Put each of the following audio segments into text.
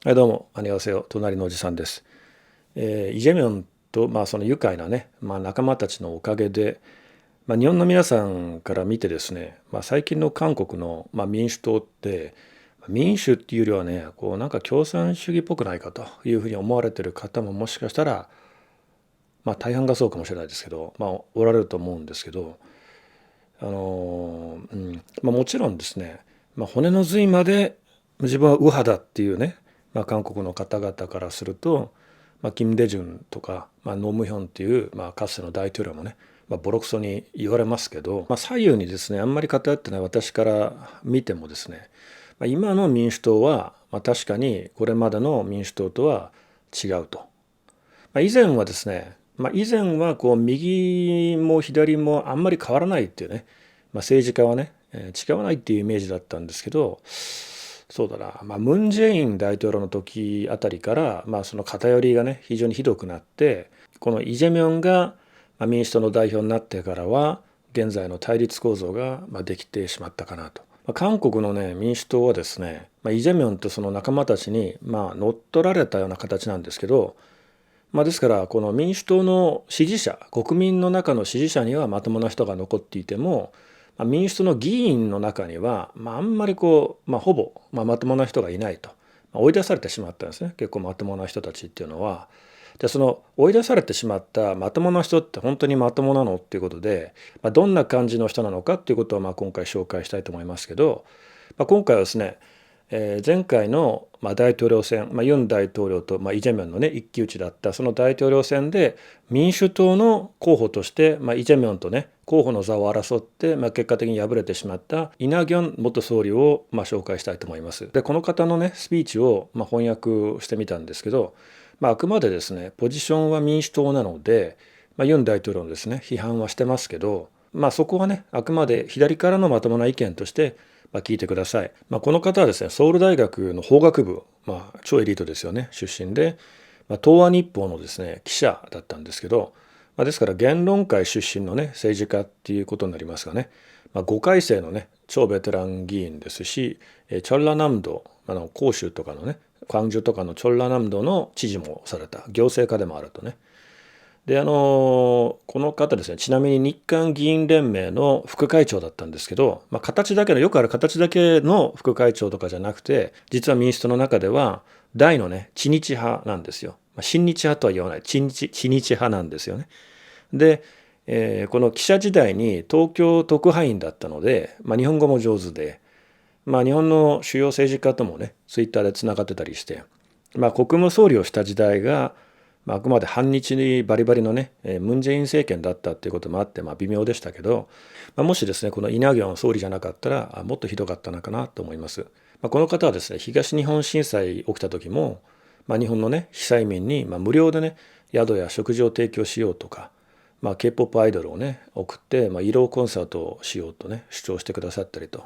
はい、どうも、ありがとう。隣のおじさんです。イ・ジェミョンと、その愉快なね、仲間たちのおかげで、日本の皆さんから見てですね、最近の韓国の、民主党って、民主っていうよりはね、こうなんか共産主義っぽくないかというふうに思われてる方ももしかしたら、大半がそうかもしれないですけど、おられると思うんですけど、もちろんですね、骨の髄まで自分は右派だっていうね、韓国の方々からすると、キム・デジュンとか、ノ・ムヒョンっていう、かつての大統領もね、ボロクソに言われますけど、左右にですねあんまり偏ってない私から見てもですね、今の民主党は、確かにこれまでの民主党とは違うと。以前はですね、以前はこう右も左もあんまり変わらないっていうね、政治家はね、違わないっていうイメージだったんですけど、そうだな、ムン・ジェイン大統領の時あたりから、その偏りがね非常にひどくなって、このイ・ジェミョンが民主党の代表になってからは現在の対立構造ができてしまったかなと。韓国のね民主党はですね、イ・ジェミョンとその仲間たちに乗っ取られたような形なんですけど、ですからこの民主党の支持者、国民の中の支持者にはまともな人が残っていても、民主党の議員の中には、あんまりこう、ほぼ、まともな人がいないと、追い出されてしまったんですね、結構まともな人たちっていうのは。でその追い出されてしまったまともな人って本当にまともなのっていうことで、どんな感じの人なのかっていうことを今回紹介したいと思いますけど、今回はですね、前回の大統領選、ユン大統領とイ・ジェミョンのね一騎打ちだったその大統領選で民主党の候補として、イ・ジェミョンとね候補の座を争って、結果的に敗れてしまったイ・ナギョン元総理を紹介したいと思います。でこの方のねスピーチを翻訳してみたんですけど、あくまでですねポジションは民主党なので、ユン大統領のですね批判はしてますけど、そこはねあくまで左からのまともな意見として聞いてください。この方はですね、ソウル大学の法学部、超エリートですよね、出身で、東亜日報のですね、記者だったんですけど、ですから言論会出身のね、政治家っていうことになりますがね、5回生のね、超ベテラン議員ですし、チョンラナムド、広州とかのね、광주とかのチョンラナムドの知事もされた、行政家でもあるとね。でこの方ですね、ちなみに日韓議員連盟の副会長だったんですけど、形だけのよくある形だけの副会長とかじゃなくて、実は民主党の中では大のね知日派なんですよ。親日派とは言わない、知日派なんですよね。で、この記者時代に東京特派員だったので、日本語も上手で、日本の主要政治家ともねツイッターでつながってたりして、国務総理をした時代があくまで反日にバリバリのねムン・ジェイン政権だったっていうこともあって微妙でしたけど、もしですねこのイ・ナギョン総理じゃなかったらもっとひどかったのかなと思います。この方はですね東日本震災起きた時も、日本のね被災民に無料でね宿や食事を提供しようとか、K-POP アイドルをね送って、医療コンサートをしようとね主張してくださったりと、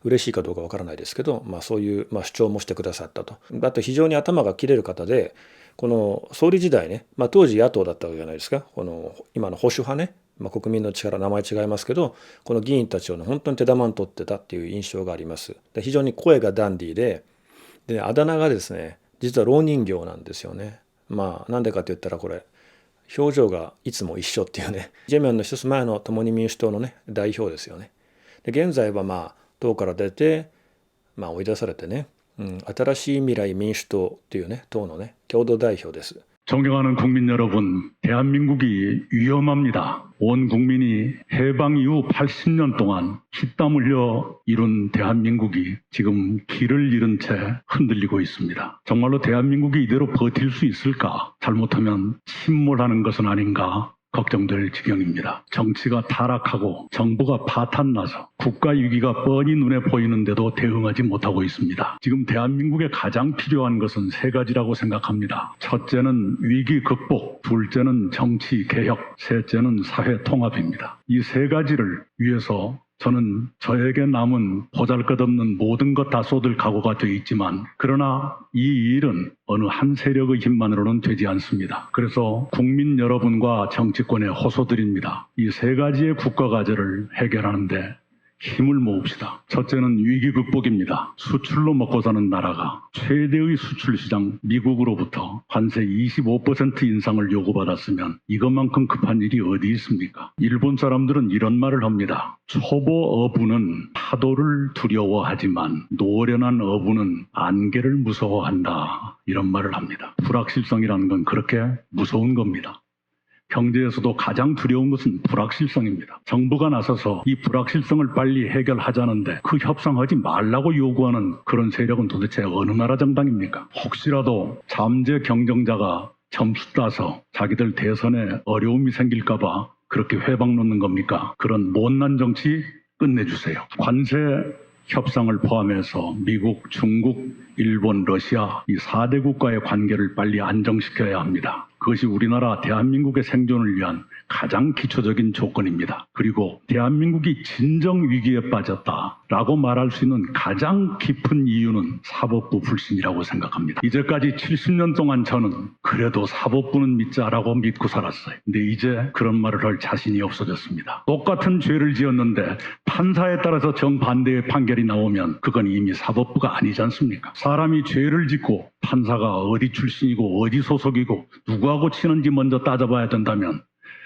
嬉しいかどうかわからないですけど、そういう、主張もしてくださったと。あと非常に頭が切れる方で、この総理時代ね、当時野党だったわけじゃないですか、この今の保守派ね、国民の力名前違いますけど、この議員たちをね本当に手玉に取ってたっていう印象があります。で非常に声がダンディーで、あだ名がですね実は蝋人形なんですよね。なんでかって言ったらこれ表情がいつも一緒っていうね、イ・ジェミョンの一つ前の共に民主党のね代表ですよね。で現在は党から出て追い出されてね、新しい未来民主党っていうね党のね共同代表です。존경하는 국민 여러분, 대한민국이 위험합니다. 온 국민이 해방 이후 80년 동안 피땀 흘려 이룬 대한민국이 지금 길을 잃은 채 흔들리고 있습니다. 정말로 대한민국이 이대로 버틸 수 있을까? 잘못하면 침몰하는 것은 아닌가? 걱정될 지경입니다. 정치가 타락하고 정부가 파탄나서 국가 위기가 뻔히 눈에 보이는데도 대응하지 못하고 있습니다. 지금 대한민국에 가장 필요한 것은 세 가지라고 생각합니다. 첫째는 위기 극복, 둘째는 정치 개혁, 셋째는 사회 통합입니다. 이 세 가지를 위해서 저는 저에게 남은 보잘것없는 모든 것 다 쏟을 각오가 되어 있지만, 그러나 이 일은 어느 한 세력의 힘만으로는 되지 않습니다. 그래서 국민 여러분과 정치권에 호소드립니다. 이 세 가지의 국가 과제를 해결하는데 힘을 모읍시다. 첫째는 위기 극복입니다. 수출로 먹고 사는 나라가 최대의 수출 시장 미국으로부터 관세 25% 인상을 요구받았으면 이것만큼 급한 일이 어디 있습니까? 일본 사람들은 이런 말을 합니다. 초보 어부는 파도를 두려워하지만 노련한 어부는 안개를 무서워한다. 이런 말을 합니다. 불확실성이라는 건 그렇게 무서운 겁니다. 경제에서도 가장 두려운 것은 불확실성입니다. 정부가 나서서 이 불확실성을 빨리 해결하자는데 그 협상하지 말라고 요구하는 그런 세력은 도대체 어느 나라 정당입니까? 혹시라도 잠재 경쟁자가 점수 따서 자기들 대선에 어려움이 생길까 봐 그렇게 회방 놓는 겁니까? 그런 못난 정치 끝내주세요. 관세 협상을 포함해서 미국, 중국, 일본, 러시아 이 4대 국가의 관계를 빨리 안정시켜야 합니다. 그것이 우리나라 대한민국의 생존을 위한 가장 기초적인 조건입니다. 그리고 대한민국이 진정 위기에 빠졌다라고 말할 수 있는 가장 깊은 이유는 사법부 불신이라고 생각합니다. 이제까지 70년 동안 저는 그래도 사법부는 믿자라고 믿고 살았어요. 근데 이제 그런 말을 할 자신이 없어졌습니다. 똑같은 죄를 지었는데 판사에 따라서 정반대의 판결이 나오면 그건 이미 사법부가 아니지 않습니까? 사람이 죄를 짓고 판사가 어디 출신이고 어디 소속이고 누구하고 치는지 먼저 따져봐야 된다면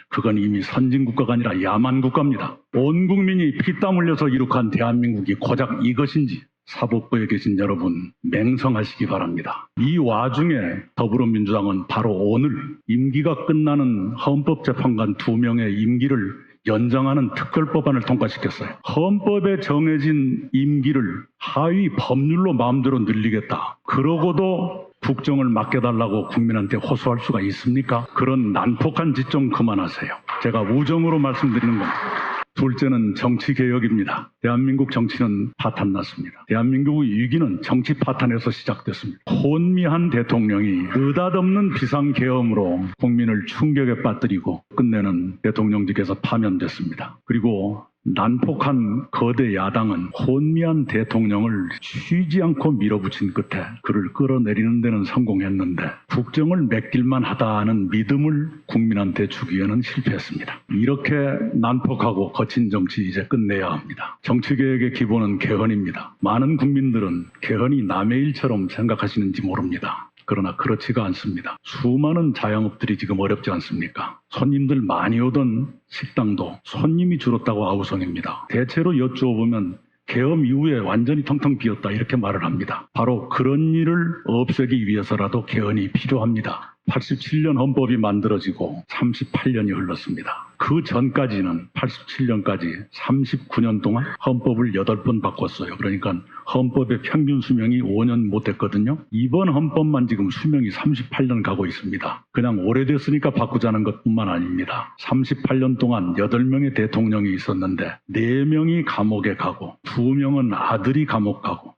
그건 이미 선진국가가 아니라 야만국가입니다. 온 국민이 피땀 흘려서 이룩한 대한민국이 고작 이것인지 사법부에 계신 여러분 맹성하시기 바랍니다. 이 와중에 더불어민주당은 바로 오늘 임기가 끝나는 헌법재판관 2명의 임기를 연장하는 특별법안을 통과시켰어요. 헌법에 정해진 임기를 하위 법률로 마음대로 늘리겠다. 그러고도 국정을 맡겨달라고 국민한테 호소할 수가 있습니까? 그런 난폭한 짓 좀 그만하세요. 제가 우정으로 말씀드리는 겁니다. 둘째는 정치개혁입니다. 대한민국 정치는 파탄났습니다. 대한민국의 위기는 정치 파탄에서 시작됐습니다. 혼미한 대통령이 느닷없는 비상계엄으로 국민을 충격에 빠뜨리고 끝내는 대통령직에서 파면됐습니다. 그리고 난폭한 거대 야당은 혼미한 대통령을 쉬지 않고 밀어붙인 끝에 그를 끌어내리는 데는 성공했는데 국정을 맡길만 하다는 믿음을 국민한테 주기에는 실패했습니다. 이렇게 난폭하고 거친 정치 이제 끝내야 합니다. 정치개혁의 기본은 개헌입니다. 많은 국민들은 개헌이 남의 일처럼 생각하시는지 모릅니다. 그러나 그렇지가 않습니다. 수많은 자영업들이 지금 어렵지 않습니까? 손님들 많이 오던 식당도 손님이 줄었다고 아우성입니다. 대체로 여쭈어보면 계엄 이후에 완전히 텅텅 비었다 이렇게 말을 합니다. 바로 그런 일을 없애기 위해서라도 개헌이 필요합니다. 87년 헌법이 만들어지고 38년이 흘렀습니다. 그 전까지는 87년까지 39년 동안 헌법을 8번 바꿨어요. 그러니까 헌법의 평균 수명이 5년 못 됐거든요. 이번 헌법만 지금 수명이 38년 가고 있습니다. 그냥 오래됐으니까 바꾸자는 것뿐만 아닙니다. 38년 동안 8명의 대통령이 있었는데 4명이 감옥에 가고 2명은 아들이 감옥 가고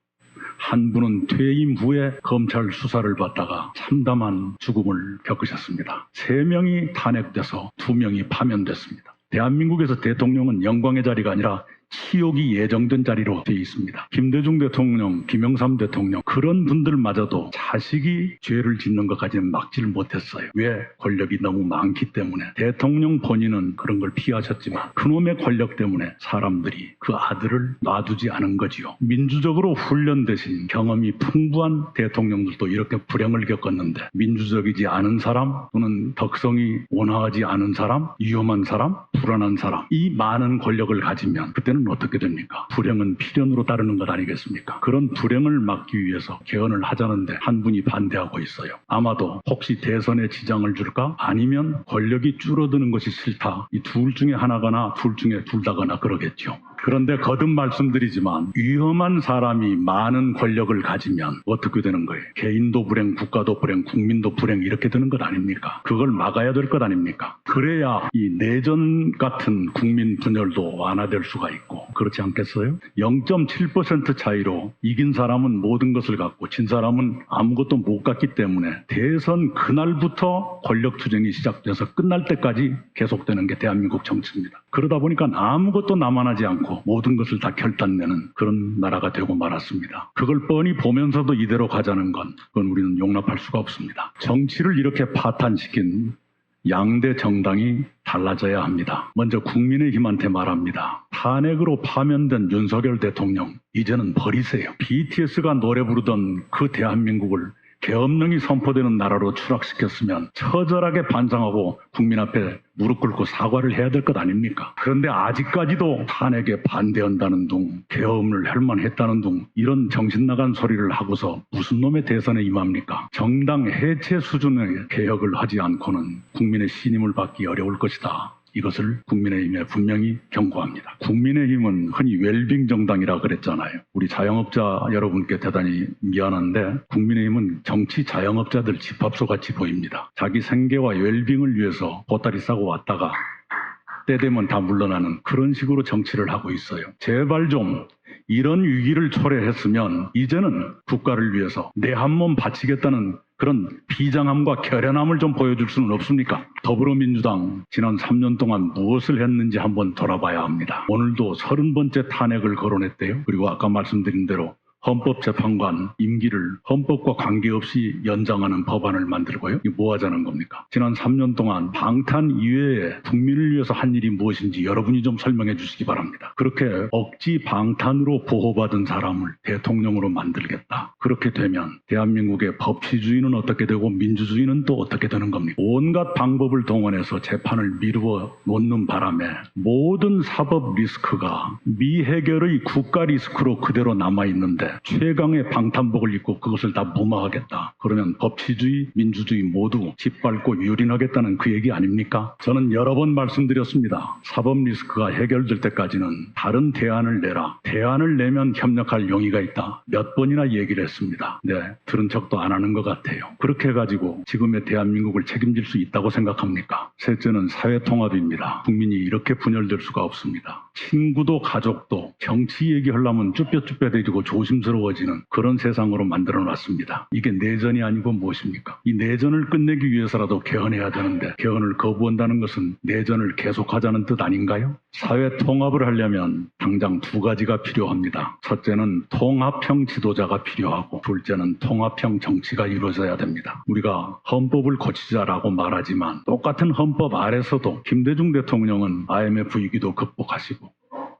한 분은 퇴임 후에 검찰 수사를 받다가 참담한 죽음을 겪으셨습니다. 3명이 탄핵돼서 2명이 파면됐습니다. 대한민국에서 대통령은 영광의 자리가 아니라 치욕이 예정된 자리로 되어 있습니다. 김대중 대통령, 김영삼 대통령 그런 분들마저도 자식이 죄를 짓는 것까지는 막지를 못했어요. 왜? 권력이 너무 많기 때문에. 대통령 본인은 그런 걸 피하셨지만 그놈의 권력 때문에 사람들이 그 아들을 놔두지 않은 거지요. 민주적으로 훈련되신 경험이 풍부한 대통령들도 이렇게 불행을 겪었는데 민주적이지 않은 사람 또는 덕성이 온화하지 않은 사람, 위험한 사람, 불안한 사람 이 많은 권력을 가지면 그때는 어떻게 됩니까? 불행은 필연으로 따르는 것 아니겠습니까? 그런 불행을 막기 위해서 개헌을 하자는데 한 분이 반대하고 있어요. 아마도 혹시 대선에 지장을 줄까? 아니면 권력이 줄어드는 것이 싫다. 이 둘 중에 하나거나 둘 중에 둘 다거나 그러겠죠. 그런데 거듭 말씀드리지만 위험한 사람이 많은 권력을 가지면 어떻게 되는 거예요? 개인도 불행, 국가도 불행, 국민도 불행 이렇게 되는 것 아닙니까? 그걸 막아야 될 것 아닙니까? 그래야 이 내전 같은 국민 분열도 완화될 수가 있고 그렇지 않겠어요? 0.7% 차이로 이긴 사람은 모든 것을 갖고 진 사람은 아무것도 못 갖기 때문에 대선 그날부터 권력 투쟁이 시작돼서 끝날 때까지 계속되는 게 대한민국 정치입니다. 그러다 보니까 아무것도 남아나지 않고 모든 것을 다 결단내는 그런 나라가 되고 말았습니다. 그걸 뻔히 보면서도 이대로 가자는 건 그건 우리는 용납할 수가 없습니다. 정치를 이렇게 파탄시킨 양대 정당이 달라져야 합니다. 먼저 국민의힘한테 말합니다. 탄핵으로 파면된 윤석열 대통령 이제는 버리세요. BTS가 노래 부르던 그 대한민국을 계엄령이 선포되는 나라로 추락시켰으면 처절하게 반성하고 국민 앞에 무릎 꿇고 사과를 해야 될 것 아닙니까? 그런데 아직까지도 탄핵에 반대한다는 둥, 계엄을 할 만했다는 둥 이런 정신나간 소리를 하고서 무슨 놈의 대선에 임합니까? 정당 해체 수준의 개혁을 하지 않고는 국민의 신임을 받기 어려울 것이다. 이것을 국민의힘에 분명히 경고합니다. 국민의힘은 흔히 웰빙 정당이라 그랬잖아요. 우리 자영업자 여러분께 대단히 미안한데 국민의힘은 정치 자영업자들 집합소 같이 보입니다. 자기 생계와 웰빙을 위해서 보따리 싸고 왔다가 때 되면 다 물러나는 그런 식으로 정치를 하고 있어요. 제발 좀 이런 위기를 초래했으면 이제는 국가를 위해서 내 한 몸 바치겠다는 그런 비장함과 결연함을 좀 보여줄 수는 없습니까? 더불어민주당 지난 3년 동안 무엇을 했는지 한번 돌아봐야 합니다. 오늘도 30번째 탄핵을 거론했대요. 그리고 아까 말씀드린 대로 헌법재판관 임기를 헌법과 관계없이 연장하는 법안을 만들고요. 이게 뭐 하자는 겁니까? 지난 3년 동안 방탄 이외에 국민을 위해서 한 일이 무엇인지 여러분이 좀 설명해 주시기 바랍니다. 그렇게 억지 방탄으로 보호받은 사람을 대통령으로 만들겠다. 그렇게 되면 대한민국의 법치주의는 어떻게 되고 민주주의는 또 어떻게 되는 겁니까? 온갖 방법을 동원해서 재판을 미루어 놓는 바람에 모든 사법 리스크가 미해결의 국가 리스크로 그대로 남아있는데 최강의 방탄복을 입고 그것을 다 무마하겠다. 그러면 법치주의, 민주주의 모두 짓밟고 유린하겠다는 그 얘기 아닙니까? 저는 여러 번 말씀드렸습니다. 사법 리스크가 해결될 때까지는 다른 대안을 내라. 대안을 내면 협력할 용의가 있다. 몇 번이나 얘기를 했습니다. 네, 들은 척도 안 하는 것 같아요. 그렇게 해가지고 지금의 대한민국을 책임질 수 있다고 생각합니까? 셋째는 사회통합입니다. 국민이 이렇게 분열될 수가 없습니다. 친구도 가족도 정치 얘기하려면 쭈뼛쭈뼛해지고 조심스러워지는 그런 세상으로 만들어놨습니다. 이게 내전이 아니고 무엇입니까? 이 내전을 끝내기 위해서라도 개헌해야 되는데 개헌을 거부한다는 것은 내전을 계속하자는 뜻 아닌가요? 사회 통합을 하려면 당장 두 가지가 필요합니다. 첫째는 통합형 지도자가 필요하고 둘째는 통합형 정치가 이루어져야 됩니다. 우리가 헌법을 고치자라고 말하지만 똑같은 헌법 아래서도 김대중 대통령은 IMF 위기도 극복하시고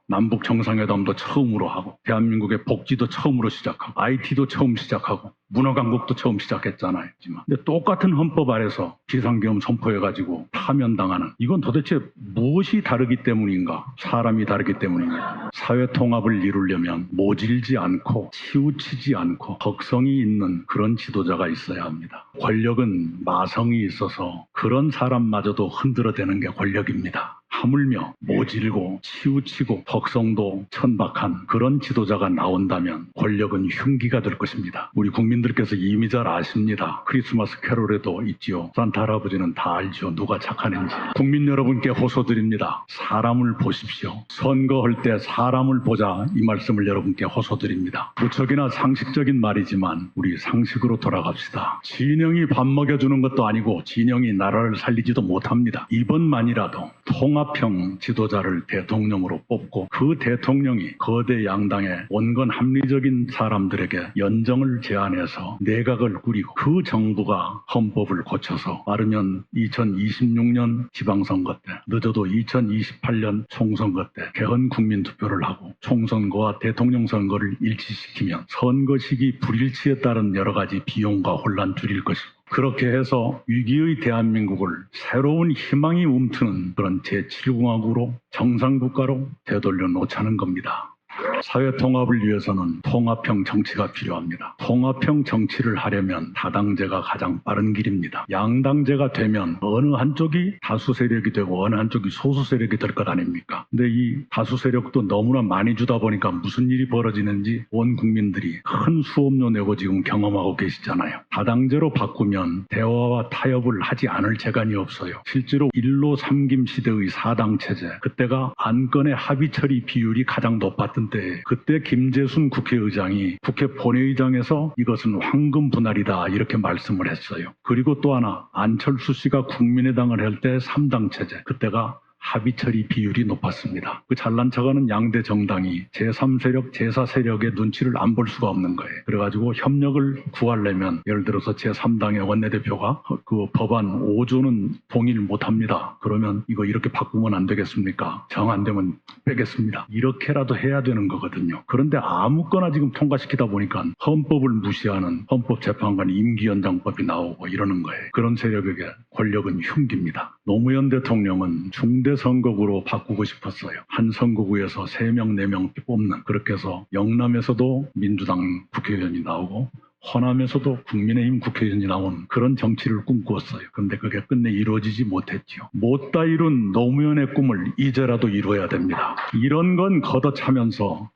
남북 정상회담도 처음으로 하고 대한민국의 복지도 처음으로 시작하고 IT도 처음 시작하고 문화강국도 처음 시작했잖아요. 근데 똑같은 헌법 아래서 비상계엄 선포해가지고 파면당하는 이건 도대체 무엇이 다르기 때문인가? 사람이 다르기 때문인가? 사회통합을 이루려면 모질지 않고 치우치지 않고 덕성이 있는 그런 지도자가 있어야 합니다. 권력은 마성이 있어서 그런 사람마저도 흔들어대는 게 권력입니다. 하물며 모질고 치우치고 덕성도 천박한 그런 지도자가 나온다면 권력은 흉기가 될 것입니다. 우리 국민들께서 이미 잘 아십니다. 크리스마스 캐롤에도 있지요. 산타 할아버지는 다 알죠. 누가 착한 지 국민 여러분께 호소드립니다. 사람을 보십시오. 선거할 때 사람을 보자 이 말씀을 여러분께 호소드립니다. 무척이나 상식적인 말이지만 우리 상식으로 돌아갑시다. 진영이 밥 먹여주는 것도 아니고 진영이 나라를 살리지도 못합니다. 이번만이라도 통합형 지도자를 대통령으로 뽑고 그 대통령이 거대 양당의 온건 합리적인 사람들에게 연정을 제안해서 내각을 꾸리고 그 정부가 헌법을 고쳐서 빠르면 2026년 지방선거 때 늦어도 2028년 총선거 때 개헌 국민투표를 하고 총선거와 대통령 선거를 일치시키면 선거 시기 불일치에 따른 여러 가지 비용과 혼란 줄일 것이고 그렇게 해서 위기의 대한민국을 새로운 희망이 움트는 그런 제7공화국으로 정상국가로 되돌려 놓자는 겁니다. 사회통합을 위해서는 통합형 정치가 필요합니다. 통합형 정치를 하려면 다당제가 가장 빠른 길입니다. 양당제가 되면 어느 한쪽이 다수 세력이 되고 어느 한쪽이 소수 세력이 될 것 아닙니까? 근데 이 다수 세력도 너무나 많이 주다 보니까 무슨 일이 벌어지는지 온 국민들이 큰 수업료 내고 지금 경험하고 계시잖아요. 다당제로 바꾸면 대화와 타협을 하지 않을 재간이 없어요. 실제로 일로 삼김 시대의 사당체제, 그때가 안건의 합의 처리 비율이 가장 높았던 때 그때 김재순 국회의장이 국회 본회의장에서 이것은 황금 분할이다 이렇게 말씀을 했어요. 그리고 또 하나 안철수 씨가 국민의당을 할 때 3당 체제, 그때가 합의 처리 비율이 높았습니다. 그 잘난 척하는 양대 정당이 제3세력, 제4세력의 눈치를 안 볼 수가 없는 거예요. 그래가지고 협력을 구하려면 예를 들어서 제3당의 원내대표가 그 법안 5조는 동의를 못합니다. 그러면 이거 이렇게 바꾸면 안 되겠습니까? 정 안 되면 빼겠습니다. 이렇게라도 해야 되는 거거든요. 그런데 아무거나 지금 통과시키다 보니까 헌법을 무시하는 헌법재판관 임기연장법이 나오고 이러는 거예요. 그런 세력에게 권력은 흉깁니다. 노무현 대통령은 중대선거구로 바꾸고 싶었어요. 한 선거구에서 3명, 4명 뽑는, 그렇게 해서 영남에서도 민주당 국회의원이 나오고 호남에서도 국민의힘 국회의원이 나오는 그런 정치를 꿈꾸었어요. 그런데 그게 끝내 이루어지지 못했죠. 못다 이룬 노무현의 꿈을 이제라도 이루어야 됩니다. 이런 건 걷어차면서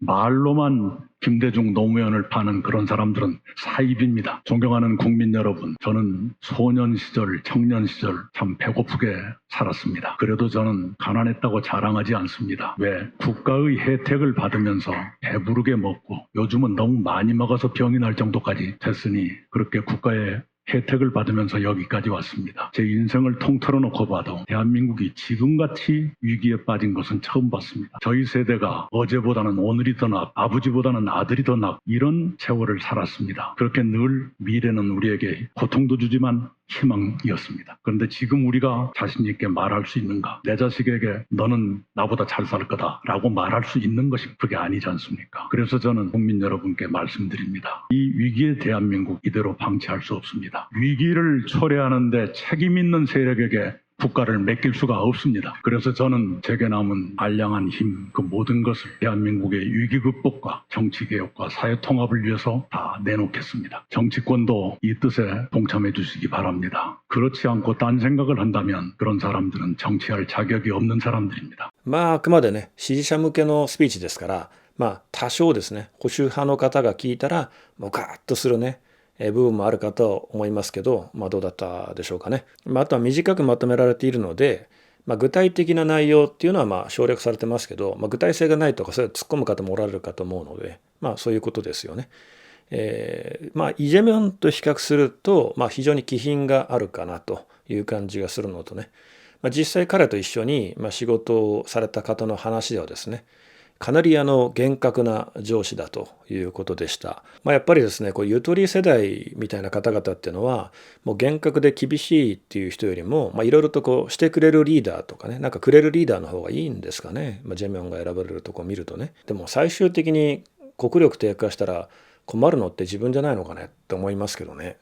말로만 김대중 노무현을 파는 그런 사람들은 사입입니다. 존경하는 국민 여러분, 저는 소년 시절, 청년 시절 참 배고프게 살았습니다. 그래도 저는 가난했다고 자랑하지 않습니다. 왜? 국가의 혜택을 받으면서 배부르게 먹고, 요즘은 너무 많이 먹어서 병이 날 정도까지 됐으니 그렇게 국가의 혜택을 받으면서 여기까지 왔습니다. 제 인생을 통틀어 놓고 봐도 대한민국이 지금같이 위기에 빠진 것은 처음 봤습니다. 저희 세대가 어제보다는 오늘이 더 낫, 아버지보다는 아들이 더 낫, 이런 세월을 살았습니다. 그렇게 늘 미래는 우리에게 고통도 주지만 희망이었습니다. 그런데 지금 우리가 자신 있게 말할 수 있는가? 내 자식에게 너는 나보다 잘 살 거다 라고 말할 수 있는 것이 그게 아니지 않습니까? 그래서 저는 국민 여러분께 말씀드립니다. 이 위기의 대한민국 이대로 방치할 수 없습니다. 위기를 초래하는데 책임 있는 세력에게 국가를 맡길 수가 없습니다. 그래서 저는 제게 남은 알량한 힘, 그 모든 것을 대한민국의 위기 극복과 정치개혁과 사회통합을 위해서 다 내놓겠습니다. 정치권도 이 뜻에 동참해 주시기 바랍니다. 그렇지 않고 딴 생각을 한다면 그런 사람들은 정치할 자격이 없는 사람들입니다. あくまでね、支持者向けのスピーチですから、多少ですね、保守派の方が聞いたら、もうガーッとするね、部分もあるかと思いますけど、どうだったでしょうかね。あとは短くまとめられているので、具体的な内容っていうのは省略されてますけど、具体性がないとか、それを突っ込む方もおられるかと思うので、そういうことですよね。イ・ジェミョンと比較すると、非常に気品があるかなという感じがするのとね、実際彼と一緒に仕事をされた方の話ではですね、かなり厳格な上司だということでした。やっぱりですね、こうゆとり世代みたいな方々っていうのは、もう厳格で厳しいっていう人よりも、いろいろとこうしてくれるリーダーとかね、なんかくれるリーダーの方がいいんですかね。ジェミョンが選ばれるとこを見るとね。でも最終的に国力低下したら困るのって自分じゃないのかねって思いますけどね。